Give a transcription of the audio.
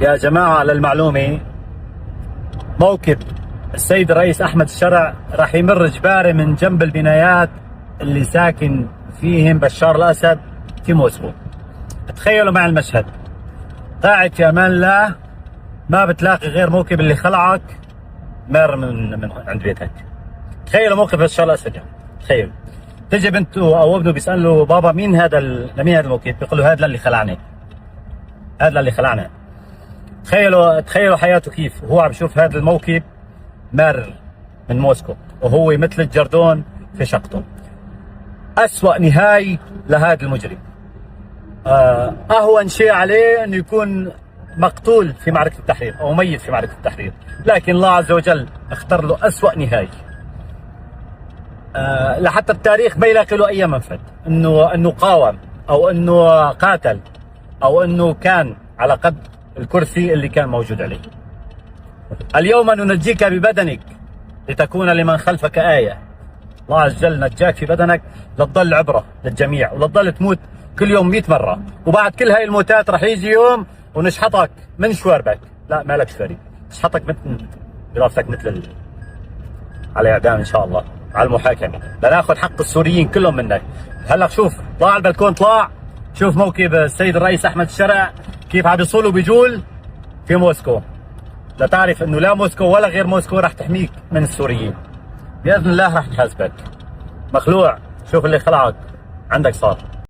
يا جماعة للمعلومة، موكب السيد الرئيس أحمد الشرع راح يمر إجباري من جنب البنايات اللي ساكن فيهم بشار الأسد في موسكو. تخيلوا مع المشهد، قاعد في أمان الله ما بتلاقي غير موكب اللي خلعك مر من عند بيتك. تخيلوا موقف بشار الأسد يعني. تخيلوا تجي بنته أو ابنه بيسأله بابا مين هذا الموكب؟ بيقول له هذا اللي خلعني، هذا اللي خلعنا. تخيلوا حياته كيف وهو عم يشوف هذا الموكب مر من موسكو وهو مثل الجردون في شقته. أسوأ نهاية لهذا المجرم. أهون شيء عليه أنه يكون مقتول في معركة التحرير أو ميت في معركة التحرير، لكن الله عز وجل اختار له أسوأ نهاية. لحتى التاريخ ما يلاقي له أي منفذ أنه قاوم أو أنه قاتل أو أنه كان على قد الكرسي اللي كان موجود عليه. اليوم ننجيك ببدنك لتكون لمن خلفك آية. الله عز وجل نجاك في بدنك لتضل عبرة للجميع ولتضل تموت كل يوم 100 مرة، وبعد كل هاي الموتات رح يجي يوم ونشحطك من شواربك. لا مالك شوارب، نشحطك مثل براسك مثل على إعدام إن شاء الله على المحاكمة لناخذ حق السوريين كلهم منك. هلا شوف طلع على البلكون، طلع شوف موكب السيد الرئيس أحمد الشرع كيف عم بيصول وبيجول في موسكو، لتعرف انه لا موسكو ولا غير موسكو رح تحميك من السوريين. باذن الله رح تحاسبك. مخلوع، شوف اللي خلعك عندك صار.